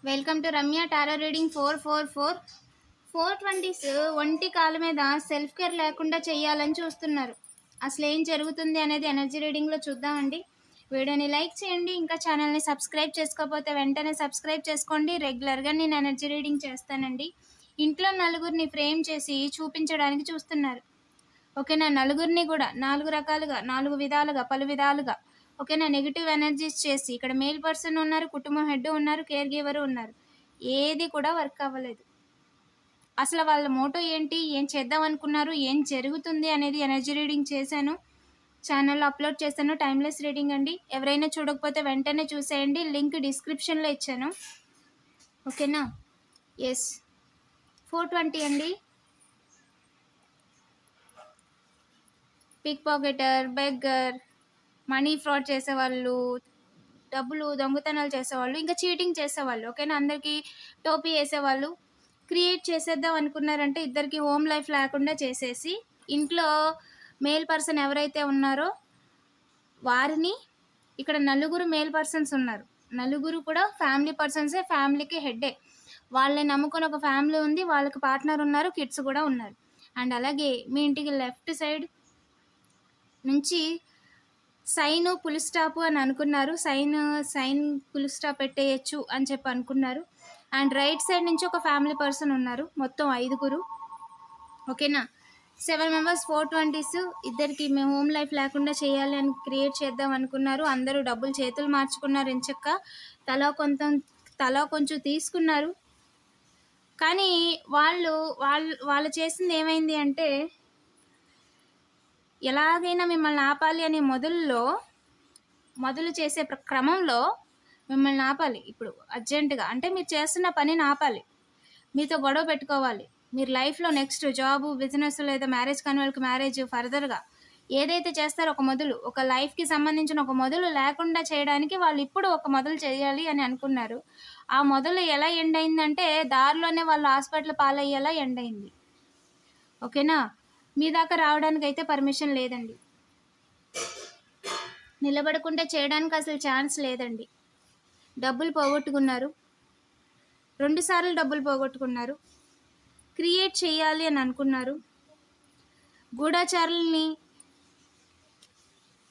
Welcome to Ramya tarot reading 444. 420s ఒంటి కాళ్ళ మీద సెల్ఫ్ కేర్ లేకుండా చేయాలని చూస్తున్నారు. అసలు ఏం జరుగుతుంది అనేది ఎనర్జీ రీడింగ్లో చూద్దామండి. వీడియోని లైక్ చేయండి. ఇంకా ఛానల్ని సబ్స్క్రైబ్ చేసుకోకపోతే వెంటనే సబ్స్క్రైబ్ చేసుకోండి. రెగ్యులర్గా నేను ఎనర్జీ రీడింగ్ చేస్తానండి. ఇంట్లో నలుగురిని ఫ్రేమ్ చేసి చూపించడానికి చూస్తున్నారు. ఓకేనా, నలుగురిని కూడా 4 రకాలుగా 4 విధాలుగా పలు విధాలుగా ఓకేనా నెగిటివ్ ఎనర్జీస్ చేసి ఇక్కడ మేల్ పర్సన్ ఉన్నారు, కుటుంబం హెడ్ ఉన్నారు, కేర్ గివర్ ఉన్నారు. ఏది కూడా వర్క్ అవ్వలేదు. అసలు వాళ్ళ మోటో ఏంటి, ఏం చేద్దాం అనుకున్నారు, ఏం జరుగుతుంది అనేది ఎనర్జీ రీడింగ్ చేశాను, ఛానల్లో అప్లోడ్ చేశాను. టైమ్లెస్ రీడింగ్ అండి. ఎవరైనా చూడకపోతే వెంటనే చూసేయండి. లింక్ డిస్క్రిప్షన్లో ఇచ్చాను. ఓకేనా. ఎస్, 420 అండి. Pickpocketer, beggar, money fraud చేసేవాళ్ళు, డబ్బులు దొంగతనాలు చేసేవాళ్ళు, ఇంకా చీటింగ్ చేసేవాళ్ళు. ఓకేనా, అందరికీ టోపీ వేసేవాళ్ళు. క్రియేట్ చేసేద్దాం అనుకున్నారంటే ఇద్దరికి హోమ్ లైఫ్ లేకుండా చేసేసి ఇంట్లో మేల్ పర్సన్ ఎవరైతే ఉన్నారో వారిని, ఇక్కడ నలుగురు మేల్ పర్సన్స్ ఉన్నారు. నలుగురు కూడా ఫ్యామిలీ పర్సన్సే, ఫ్యామిలీకి హెడ్డే. వాళ్ళని నమ్ముకొని ఒక ఫ్యామిలీ ఉంది, వాళ్ళకి పార్ట్నర్ ఉన్నారు, కిడ్స్ కూడా ఉన్నారు. అండ్ అలాగే మీ ఇంటికి లెఫ్ట్ సైడ్ నుంచి సైన్ పుల్ స్టాప్ అని అనుకున్నారు. సైన్ పుల్ స్టాప్ పెట్టేయచ్చు అని చెప్పి అనుకున్నారు. అండ్ రైట్ సైడ్ నుంచి ఒక ఫ్యామిలీ పర్సన్ ఉన్నారు. మొత్తం 5గురు. ఓకేనా. 7 మెంబర్స్ 420s. ఇద్దరికి మేము హోమ్ లైఫ్ లేకుండా చేయాలి అని క్రియేట్ చేద్దాం అనుకున్నారు. అందరూ డబ్బులు చేతులు మార్చుకున్నారు. ఎంచక్క తలా కొంచెం తీసుకున్నారు. కానీ వాళ్ళు చేసింది ఏమైంది అంటే, ఎలాగైనా మిమ్మల్ని ఆపాలి అనే మొదలు చేసే క్రమంలో మిమ్మల్ని ఆపాలి. ఇప్పుడు అర్జెంటుగా అంటే మీరు చేస్తున్న పనిని ఆపాలి, మీతో గొడవ పెట్టుకోవాలి. మీరు లైఫ్లో నెక్స్ట్ జాబు, బిజినెస్ లేదా మ్యారేజ్ కాని వాళ్ళకి మ్యారేజ్, ఫర్దర్గా ఏదైతే చేస్తారో ఒక లైఫ్కి సంబంధించిన ఒక మొదలు లేకుండా చేయడానికి వాళ్ళు ఇప్పుడు ఒక మొదలు చేయాలి అని అనుకున్నారు. ఆ మొదలు ఎలా ఎండ్ అయిందంటే దారిలోనే వాళ్ళు హాస్పిటల్ పాలయ్యేలా ఎండ్ అయింది. ఓకేనా. మీ దాకా రావడానికి అయితే పర్మిషన్ లేదండి. నిలబడకుండా చేయడానికి అసలు ఛాన్స్ లేదండి. డబ్బులు పోగొట్టుకున్నారు. 2 సార్లు డబ్బులు పోగొట్టుకున్నారు. క్రియేట్ చేయాలి అని అనుకున్నారు. గూఢాచారుల్ని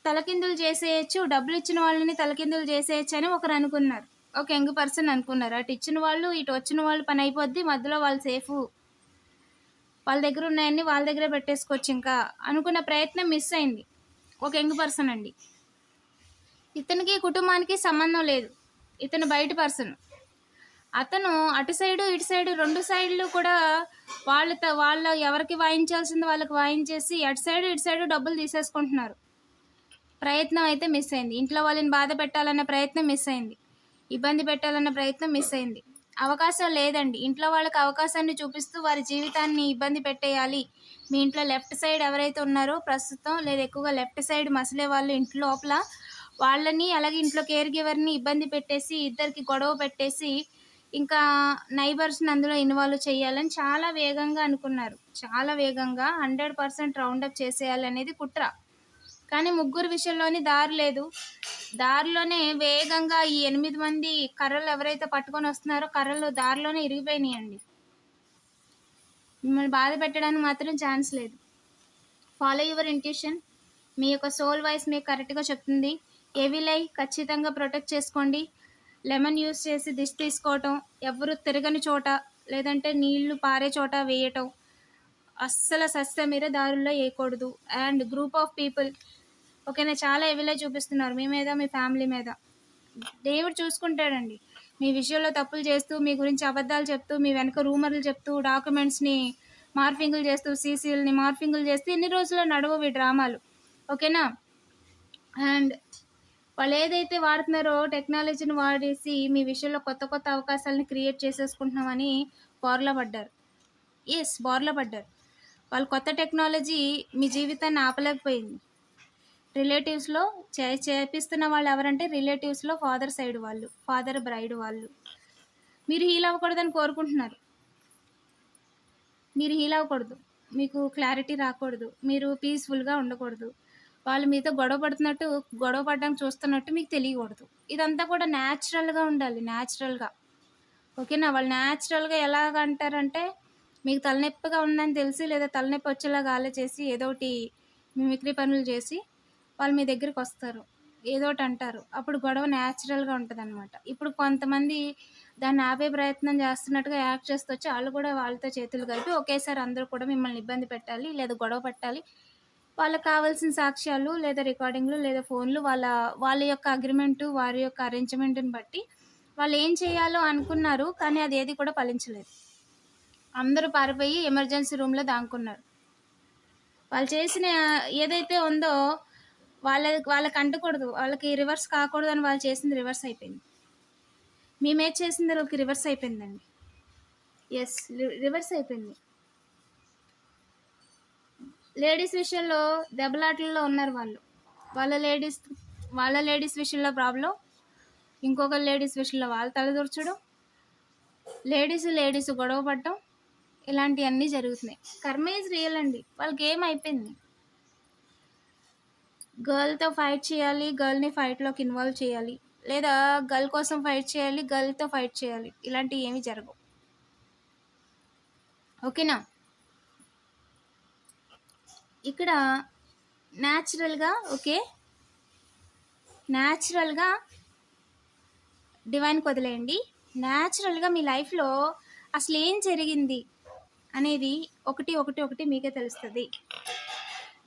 తలకిందులు చేసేయచ్చు, డబ్బులు ఇచ్చిన వాళ్ళని తలకిందులు చేసేయచ్చు అని ఒకరు అనుకున్నారు. ఒక యంగ్ పర్సన్ అనుకున్నారు. అటు ఇచ్చిన వాళ్ళు ఇటు వచ్చిన వాళ్ళు పని అయిపోద్ది, మధ్యలో వాళ్ళు సేఫ్, వాళ్ళ దగ్గర ఉన్నాయని వాళ్ళ దగ్గరే పెట్టేసుకోవచ్చు ఇంకా అనుకున్న ప్రయత్నం మిస్ అయింది. ఒక యంగ్ పర్సన్ అండి. ఇతనికి కుటుంబానికి సంబంధం లేదు. ఇతను బయట పర్సన్. అతను అటు సైడు ఇటు సైడు 2 సైడ్లు కూడా వాళ్ళ ఎవరికి వాయించాల్సింది వాళ్ళకి వాయించేసి అటు సైడు ఇటు సైడు డబ్బులు తీసేసుకుంటున్నారు. ప్రయత్నం అయితే మిస్ అయింది. ఇంట్లో వాళ్ళని బాధ పెట్టాలన్న ప్రయత్నం మిస్ అయింది. ఇబ్బంది పెట్టాలన్న ప్రయత్నం మిస్ అయింది. అవకాశం లేదండి. ఇంట్లో వాళ్ళకి అవకాశాన్ని చూపిస్తూ వారి జీవితాన్ని ఇబ్బంది పెట్టేయాలి. మీ ఇంట్లో లెఫ్ట్ సైడ్ ఎవరైతే ఉన్నారో ప్రస్తుతం, లేదా ఎక్కువగా లెఫ్ట్ సైడ్ మసలే వాళ్ళు ఇంట్లో లోపల, వాళ్ళని అలాగే ఇంట్లో కేర్ గివర్ని ఇబ్బంది పెట్టేసి ఇద్దరికి గొడవ పెట్టేసి ఇంకా నైబర్స్ని అందులో ఇన్వాల్వ్ చేయాలని చాలా వేగంగా అనుకున్నారు. చాలా వేగంగా 100% రౌండప్ చేసేయాలనేది కుట్ర. కానీ ముగ్గురు విషయంలోని దారి లేదు. దారిలోనే వేగంగా ఈ 8 మంది కర్రలు ఎవరైతే పట్టుకొని వస్తున్నారో కర్రలు దారిలోనే ఇరిగిపోయినాయండి. మిమ్మల్ని బాధ పెట్టడానికి మాత్రం ఛాన్స్ లేదు. Follow your intuition. మీ యొక్క సోల్ వాయిస్ మీకు కరెక్ట్గా చెప్తుంది. ఏవిలై ఖచ్చితంగా ప్రొటెక్ట్ చేసుకోండి. లెమన్ యూస్ చేసి దిష్టి తీసుకోవటం, ఎవరు తిరగని చోట లేదంటే నీళ్లు పారే చోట వేయటం, అస్సలు సస్య మీద దారుల్లో వేయకూడదు. అండ్ గ్రూప్ ఆఫ్ పీపుల్, ఓకేనా, చాలా ఎవిలై చూపిస్తున్నారు మీ మీద, మీ ఫ్యామిలీ మీద. దేవుడు చూసుకుంటాడండి. మీ విషయంలో తప్పులు చేస్తూ, మీ గురించి అబద్ధాలు చెప్తూ, మీ వెనక రూమర్లు చెప్తూ, డాక్యుమెంట్స్ని మార్ఫింగులు చేస్తూ, సీసీలని మార్ఫింగులు చేస్తూ ఎన్ని రోజుల్లో నడవవు ఈ డ్రామాలు. ఓకేనా. అండ్ వాళ్ళు ఏదైతే వాడుతున్నారో టెక్నాలజీని వాడేసి మీ విషయంలో కొత్త కొత్త అవకాశాలని క్రియేట్ చేసేసుకుంటున్నామని బోర్లా పడ్డారు. బోర్లా పడ్డారు. వాళ్ళు కొత్త టెక్నాలజీ మీ జీవితాన్ని ఆపలేకపోయింది. రిలేటివ్స్లో చేపిస్తున్న వాళ్ళు ఎవరంటే రిలేటివ్స్లో ఫాదర్ సైడ్ వాళ్ళు, ఫాదర్ బ్రైడ్ వాళ్ళు. మీరు హీల్ అవ్వకూడదని కోరుకుంటున్నారు. మీరు హీల్ అవ్వకూడదు, మీకు క్లారిటీ రాకూడదు, మీరు పీస్ఫుల్గా ఉండకూడదు. వాళ్ళు మీతో గొడవ పడడానికి చూస్తున్నట్టు మీకు తెలియకూడదు. ఇదంతా కూడా న్యాచురల్గా ఉండాలి. న్యాచురల్గా ఓకేనా. వాళ్ళు న్యాచురల్‌గా ఎలాగంటారంటే, మీకు తలనొప్పిగా ఉందని తెలిసి లేదా తలనొప్పి వచ్చేలాగా ఆలోచేసి ఏదోటి మిమిక్రీ పనులు చేసి వాళ్ళు మీ దగ్గరికొస్తారు. ఏదోటి అంటారు. అప్పుడు గొడవ న్యాచురల్‌గా ఉంటదనమాట. ఇప్పుడు కొంతమంది దాన్ని ఆపే ప్రయత్నం చేస్తున్నట్టుగా యాక్ట్ చేస్తూ వచ్చి ఆళ్ళు కూడా వాళ్ళతో చేతులు కలిపి ఒకేసారి అందరూ కూడా మిమ్మల్ని ఇబ్బంది పెట్టాలి, లేదా గొడవ పెట్టాలి. వాళ్ళకి కావాల్సిన సాక్ష్యాలు లేదా రికార్డింగ్‌లు లేదా ఫోన్‌లు వాళ్ళ యొక్క అగ్రీమెంటు, వారి యొక్క అరేంజ్‌మెంట్‌ని బట్టి వాళ్ళేం చేయాలో అనుకున్నారు. కానీ అదేది కూడా ఫలించలేదు. అందరూ పారిపోయి ఎమర్జెన్సీ రూమ్‌లో దాక్కున్నారు. వాళ్ళు చేసిన ఏదైతే ఉందో వాళ్ళకి అంటకూడదు. వాళ్ళకి రివర్స్ కాకూడదని వాళ్ళు చేసింది రివర్స్ అయిపోయింది. మీ మీద చేసింది వాళ్ళకి రివర్స్ అయిపోయిందండి. యెస్. రివర్స్ అయిపోయింది. లేడీస్ విషయంలో దెబ్బలాటల్లో ఉన్నారు వాళ్ళు. వాళ్ళ లేడీస్ విషయంలో ప్రాబ్లమ్. ఇంకొక లేడీస్ విషయంలో వాళ్ళు తలదూర్చడం. లేడీస్ గొడవ పడటం. ఇలాంటియన్నీ జరుగుతున్నాయి. కర్మ ఈజ్ రియల్ అండి. వాళ్ళకేమైపోయింది. గర్ల్‌తో ఫైట్ చేయాలి. గర్ల్‌ని ఫైట్‌లోకి ఇన్వాల్వ్ చేయాలి. లేదా గర్ల్ కోసం ఫైట్ చేయాలి. గర్ల్‌తో ఫైట్ చేయాలి. ఇలాంటివి ఏమీ జరగవు. ఓకేనా. ఇక్కడ న్యాచురల్‌గా న్యాచురల్‌గా డివైన్‌కి వదిలేయండి. న్యాచురల్‌గా మీ లైఫ్‌లో అసలేం జరిగింది అనేది ఒకటి మీకే తెలుస్తది.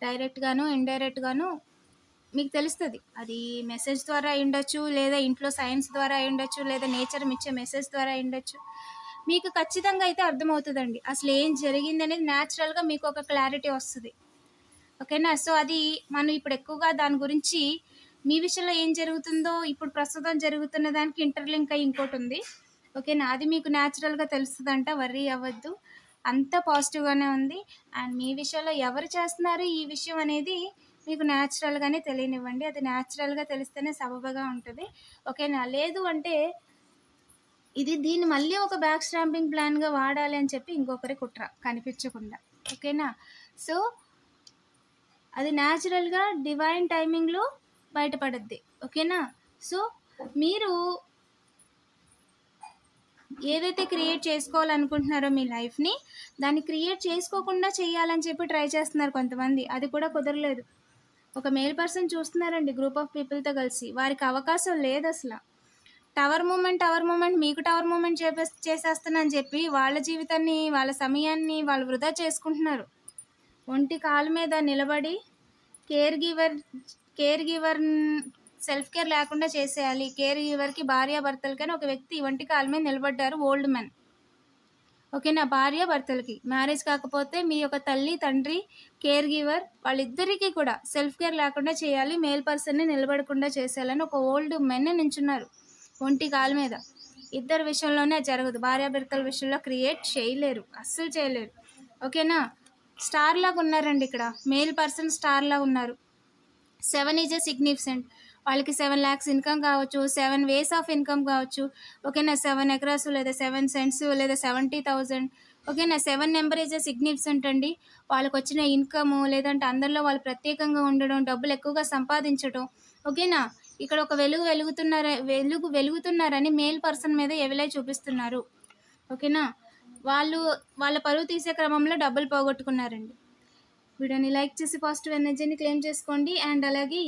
డైరెక్ట్‌గాను, ఇండైరెక్ట్‌గాను మీకు తెలుస్తది. అది మెసేజ్ ద్వారా అయ్యుండొచ్చు, లేదా ఇంట్లో సైన్స్ ద్వారా అయ్యుండొచ్చు, లేదా నేచర్ ఇచ్చే మెసేజ్ ద్వారా అయ్యుండొచ్చు. మీకు ఖచ్చితంగా అయితే అర్థమవుతదండి. అసలేం జరిగిందనేది న్యాచురల్‌గా మీకు ఒక క్లారిటీ వస్తది. ఓకేనా. సో, అది మనం ఇప్పుడు ఎక్కువగా దాని గురించి మీ విషయంలో ఏం జరుగుతుందో ఇప్పుడు ప్రస్తుతం జరుగుతున్న దానికి ఇంటర్‌లింక్ అయ్యి ఇంకోటుంది. ఓకేనా. అది మీకు న్యాచురల్‌గా తెలుస్తదంట. వర్రీ అవ్వద్దు. అంతా పాజిటివ్‌గానే ఉంది. అండ్ మీ విషయంలో ఎవరు చేస్తున్నారు ఈ విషయం అనేది మీకు న్యాచురల్‌గానే తెలియనివ్వండి. అది న్యాచురల్‌గా తెలిస్తేనే సబబుగా ఉంటది. ఓకేనా. లేదు అంటే దీన్ని మళ్ళీ ఒక బ్యాక్ స్టాంపింగ్ ప్లాన్‌గా వాడాలి అని చెప్పి ఇంకొకరి కుట్ర కనిపించకుండా. ఓకేనా. సో, అది న్యాచురల్‌గా డివైన్ టైమింగ్‌లో బయటపడుద్ది. ఓకేనా. సో, మీరు ఏదైతే క్రియేట్ చేసుకోవాలనుకుంటున్నారో మీ లైఫ్‌ని, దాన్ని క్రియేట్ చేసుకోకుండా చేయాలని చెప్పి ట్రై చేస్తున్నారు కొంతమంది. అది కూడా కుదరలేదు. ఒక మేల్ పర్సన్ చూస్తున్నారండి గ్రూప్ ఆఫ్ పీపుల్‌తో కలిసి. వారికి అవకాశం లేదసల. టవర్ మూమెంట్ మీకు టవర్ మూమెంట్ చేసేస్తానని చెప్పి వాళ్ళ జీవితాన్ని, వాళ్ళ సమయాన్ని వాళ్ళు వృధా చేసుకుంటున్నారు. ఒంటి కాలు మీద నిలబడి కేర్ గివర్ సెల్ఫ్ కేర్ లేకుండా చేసేయాలి. కేర్ గివర్‌కి భార్యాభర్తలకని ఒక వ్యక్తి ఒంటి కాలు మీద నిలబడ్డారు ఓల్డ్ మెన్. ఓకేనా. భార్యాభర్తలకి మ్యారేజ్ కాకపోతే మీ యొక్క తల్లి, తండ్రి, కేర్ గివర్ వాళ్ళిద్దరికీ కూడా సెల్ఫ్ కేర్ లేకుండా చేయాలి. మేల్ పర్సన్‌ని నిలబడకుండా చేసేయాలని ఒక ఓల్డ్ మెన్ నించున్నారు ఒంటి కాలు మీద. ఇద్దరి విషయంలోనే జరగదు. భార్యాభర్తల విషయంలో క్రియేట్ చేయలేరు. అస్సలు చేయలేరు. ఓకేనా. స్టార్ లాగా ఉన్నారండి ఇక్కడ. మేల్ పర్సన్ స్టార్ లాగా ఉన్నారు. 7 ఈజ్ ఎ సిగ్నిఫికెంట్. వాళ్ళకి 7 lakhs ఇన్కమ్ కావచ్చు, 7 వేస్ ఆఫ్ ఇన్కమ్ కావచ్చు. ఓకేనా. 7 acres లేదా 7 cents లేదా 70,000. ఓకేనా. 7 నెంబర్ ఈజ్ ఎ సిగ్నిఫికెంట్ అండి. వాళ్ళకొచ్చిన ఇన్కము లేదంటే అందరిలో వాళ్ళు ప్రత్యేకంగా ఉండడం, డబ్బులు ఎక్కువగా సంపాదించడం. ఓకేనా. ఇక్కడ ఒక వెలుగుతున్నారని మేల్ పర్సన్ మీద ఎవలై చూపిస్తున్నారు. ఓకేనా. వాళ్ళ పరువు తీసే క్రమంలో డబ్బులు పోగొట్టుకున్నారండి. వీడియోని లైక్ చేసి పాజిటివ్ ఎనర్జీని క్లెయిమ్ చేసుకోండి. అండ్ అలాగే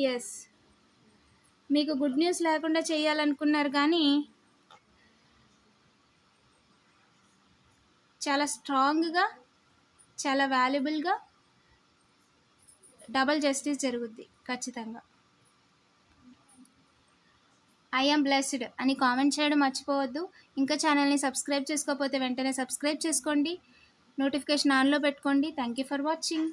మీకు గుడ్ న్యూస్ లేకుండా చేయాలనుకున్నారు కానీ చాలా స్ట్రాంగ్గా, చాలా వాల్యుబుల్గా డబల్ జస్టిస్ జరుగుద్ది ఖచ్చితంగా. ఐ యామ్ బ్లెస్డ్ అని కామెంట్ చేయడం మర్చిపోవద్దు. ఇంకా ఛానల్ని సబ్స్క్రైబ్ చేసుకోకపోతే వెంటనే సబ్స్క్రైబ్ చేసుకోండి. నోటిఫికేషన్ ఆన్లో పెట్టుకోండి. Thank you for watching.